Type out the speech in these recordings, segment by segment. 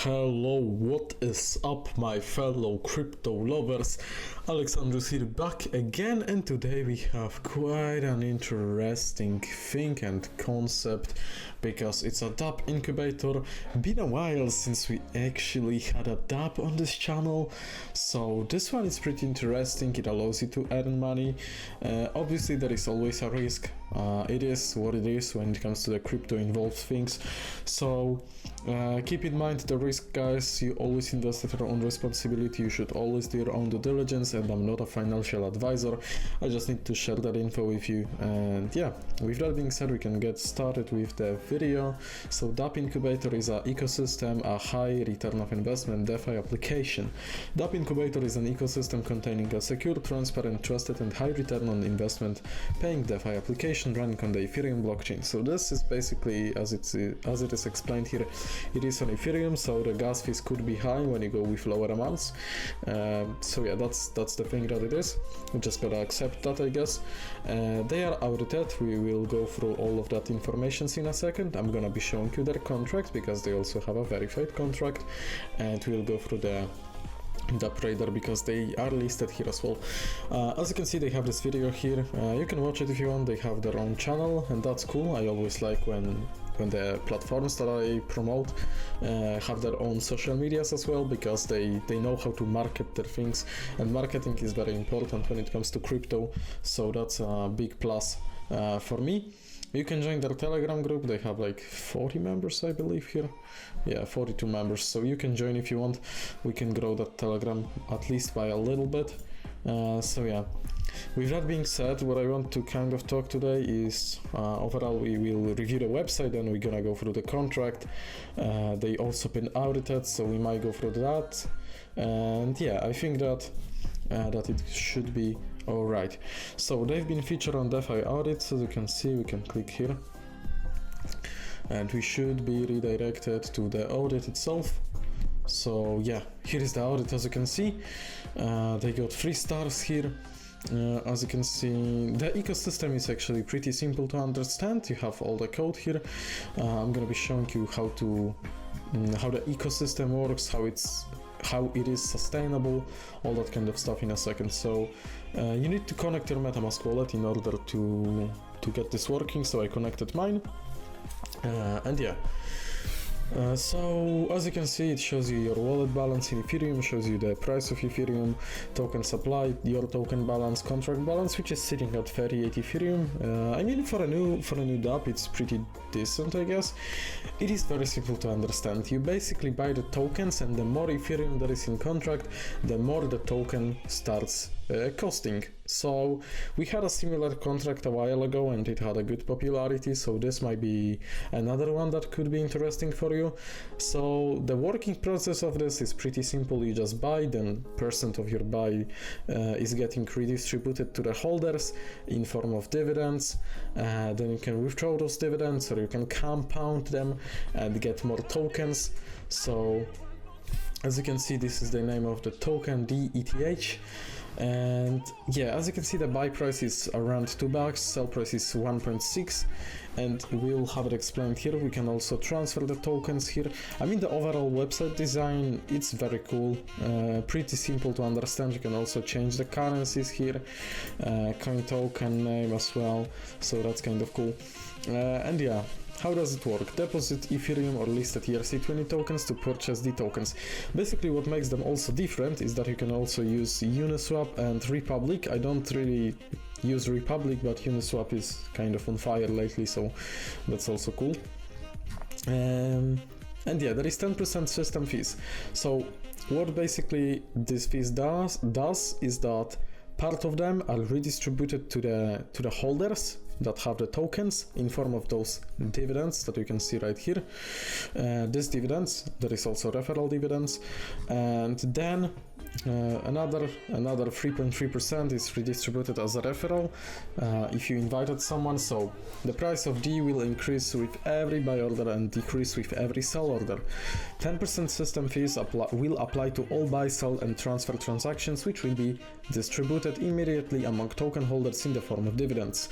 Hello, what is up my fellow crypto lovers? Alexandrus here back again, and today we have quite an interesting thing and concept because it's a DappIncubator. Been a while since we actually had a Dapp on this channel, so this one is pretty interesting. It allows you to earn money. Obviously there is always a risk. It is what it is when it comes to the crypto involved things, so keep in mind the risk, guys. You always invest at your own responsibility. You should always do your own due diligence, and I'm not a financial advisor. I just need to share that info with you. And yeah, with that being said, we can get started with the video. So DappIncubator is an ecosystem, a high return of investment DeFi application. DappIncubator is an ecosystem containing a secure, transparent, trusted and high return on investment paying DeFi application running on the Ethereum blockchain. So this is basically, as it is explained here, it is on Ethereum, so the gas fees could be high when you go with lower amounts. So yeah, that's the thing that it is. We just gotta accept that, I guess. They are audited. We will go through all of that information in a second. I'm gonna be showing you their contract because they also have a verified contract, and we'll go through the Radar because they are listed here as well. As you can see, they have this video here. You can watch it if you want. They have their own channel, and that's cool. I always like when the platforms that I promote have their own social medias as well, because they know how to market their things, and marketing is very important when it comes to crypto, so that's a big plus for me. You can join their Telegram group. They have like 40 members, I believe here. Yeah, 42 members. So you can join if you want. We can grow that Telegram at least by a little bit. So yeah. With that being said, what I want to kind of talk today is overall we will review the website, and we're gonna go through the contract. They also been audited, so we might go through that. And yeah, I think that it should be all right. So they've been featured on DeFi Audit. As you can see, we can click here and we should be redirected to the audit itself. So yeah, here is the audit. As you can see, they got 3 stars here. As you can see, the ecosystem is actually pretty simple to understand. You have all the code here. I'm gonna be showing you how the ecosystem works, how it is sustainable, all that kind of stuff in a second. So you need to connect your MetaMask wallet in order to get this working. So I connected mine, and yeah. So as you can see, it shows you your wallet balance in Ethereum, shows you the price of Ethereum, token supply, your token balance, contract balance, which is sitting at 38 Ethereum. I mean, for a new Dapp, it's pretty decent, I guess. It is very simple to understand. You basically buy the tokens, and the more Ethereum there is in contract, the more the token starts costing. So we had a similar contract a while ago, and it had a good popularity, so this might be another one that could be interesting for you. So the working process of this is pretty simple. You just buy, then % of your buy is getting redistributed to the holders in form of dividends. Then you can withdraw those dividends, or you can compound them and get more tokens. So as you can see, this is the name of the token, DETH. And yeah, as you can see, the buy price is around $2, sell price is 1.6, and we'll have it explained here. We can also transfer the tokens here. I mean, the overall website design, it's very cool, pretty simple to understand. You can also change the currencies here, coin token name as well, so that's kind of cool. And yeah, how does it work? Deposit Ethereum or listed ERC20 tokens to purchase the tokens. Basically, what makes them also different is that you can also use Uniswap and Republic. I don't really use Republic, but Uniswap is kind of on fire lately, so that's also cool. And yeah, there is 10% system fees. So what basically this fees does is that part of them are redistributed to the holders that have the tokens in form of those dividends that you can see right here. These dividends, there is also referral dividends, and then Another 3.3% is redistributed as a referral if you invited someone. So the price of D will increase with every buy order and decrease with every sell order. 10% system fees will apply to all buy, sell and transfer transactions, which will be distributed immediately among token holders in the form of dividends.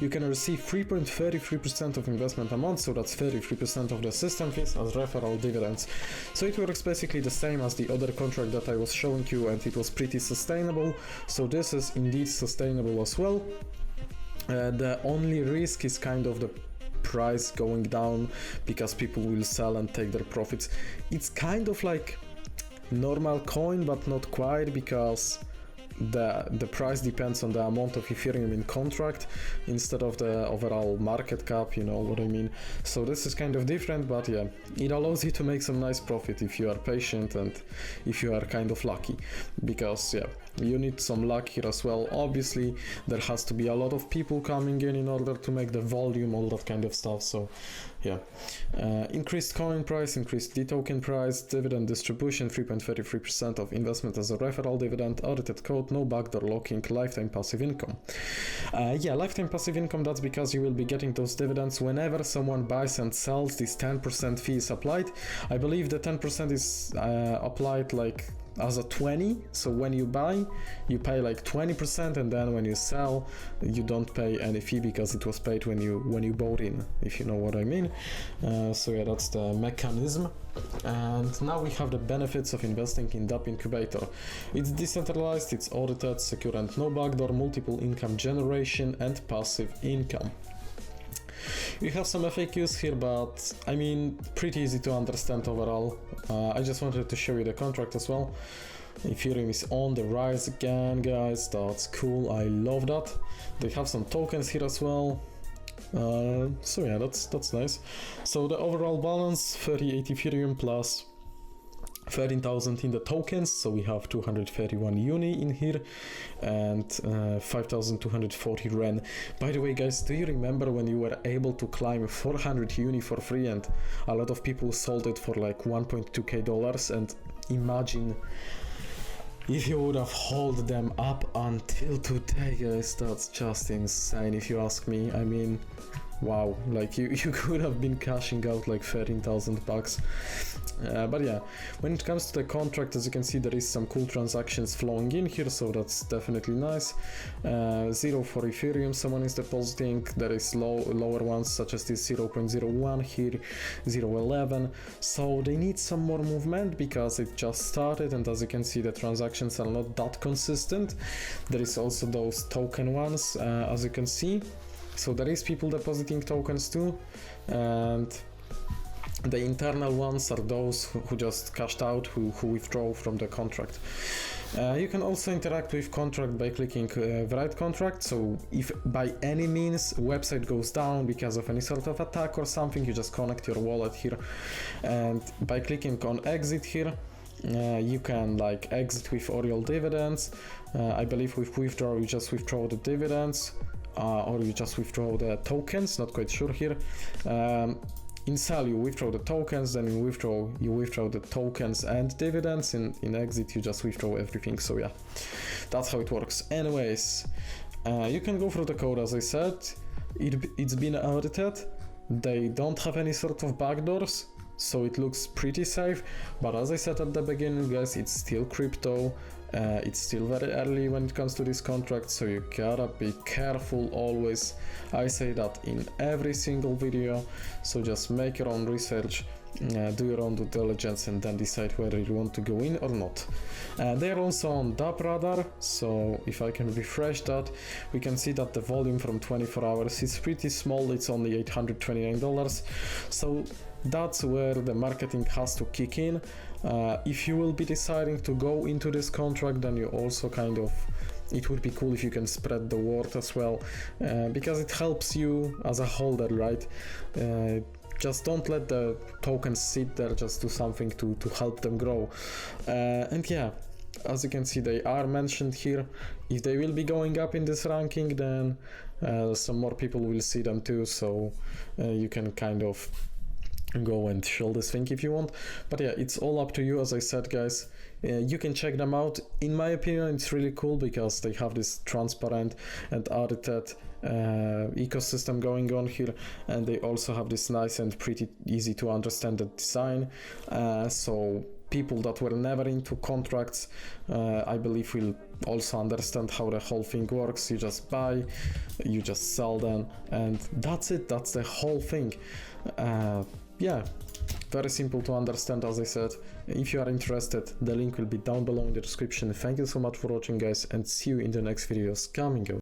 You can receive 3.33% of investment amount, so that's 33% of the system fees as referral dividends. So it works basically the same as the other contract that I was showing you, and it was pretty sustainable. So this is indeed sustainable as well. The only risk is kind of the price going down, because people will sell and take their profits. It's kind of like normal coin, but not quite, because the price depends on the amount of Ethereum in contract instead of the overall market cap, you know what I mean. So this is kind of different, but yeah, it allows you to make some nice profit if you are patient and if you are kind of lucky, because yeah, you need some luck here as well. Obviously there has to be a lot of people coming in order to make the volume, all that kind of stuff. So yeah, increased coin price, increased D token price, dividend distribution, 3.33% of investment as a referral dividend, audited code, no backdoor locking, lifetime passive income. Yeah, lifetime passive income, that's because you will be getting those dividends whenever someone buys and sells. This 10% fee is applied. I believe the 10% is applied like as a 20, so when you buy you pay like 20%, and then when you sell you don't pay any fee because it was paid when you bought in, if you know what I mean. So yeah, that's the mechanism. And now we have the benefits of investing in DappIncubator. It's decentralized, it's audited, secure and no backdoor, multiple income generation and passive income. We have some FAQs here, but I mean, pretty easy to understand overall. I just wanted to show you the contract as well. Ethereum is on the rise again, guys. That's cool. I love that. They have some tokens here as well. So yeah, that's nice. So the overall balance, 38 Ethereum plus 13,000 in the tokens, so we have 231 uni in here and 5,240 ren. By the way, guys, do you remember when you were able to climb 400 uni for free and a lot of people sold it for like $1.2k? And imagine if you would have held them up until today, guys. That's just insane if you ask me. I mean, wow, like you could have been cashing out like 13,000 bucks. But yeah, when it comes to the contract, as you can see, there is some cool transactions flowing in here, so that's definitely nice. 0 for Ethereum someone is depositing. There is lower ones such as this 0.01 here, 0.11. So they need some more movement because it just started, and as you can see, the transactions are not that consistent. There is also those token ones, as you can see. So there is people depositing tokens too, and the internal ones are those who just cashed out, who withdraw from the contract. You can also interact with contract by clicking write contract. So if by any means website goes down because of any sort of attack or something, you just connect your wallet here, and by clicking on exit here, you can like exit with all your dividends. I believe with withdraw you just withdraw the dividends, or you just withdraw the tokens, not quite sure here. In sell you withdraw the tokens, then you withdraw the tokens and dividends. In exit you just withdraw everything. So yeah, that's how it works. Anyways, you can go through the code. As I said, it's been audited. They don't have any sort of backdoors, so it looks pretty safe. But as I said at the beginning, guys, it's still crypto. It's still very early when it comes to this contract, so you gotta be careful always. I say that in every single video, so just make your own research, do your own due diligence, and then decide whether you want to go in or not. They are also on DappRadar, so if I can refresh that, we can see that the volume from 24 hours is pretty small. It's only $829, so that's where the marketing has to kick in. If you will be deciding to go into this contract, then you also kind of, it would be cool if you can spread the word as well, because it helps you as a holder, right? Just don't let the tokens sit there, just do something to help them grow. And yeah, as you can see, they are mentioned here. If they will be going up in this ranking, then some more people will see them too, so you can kind of go and show this thing if you want. But yeah, it's all up to you. As I said, guys, you can check them out. In my opinion, it's really cool because they have this transparent and audited ecosystem going on here, and they also have this nice and pretty easy to understand the design, so people that were never into contracts, I believe, will also understand how the whole thing works. You just buy, you just sell them, and that's it. That's the whole thing. Yeah, very simple to understand, as I said. If you are interested, the link will be down below in the description. Thank you so much for watching, guys, and see you in the next videos coming up.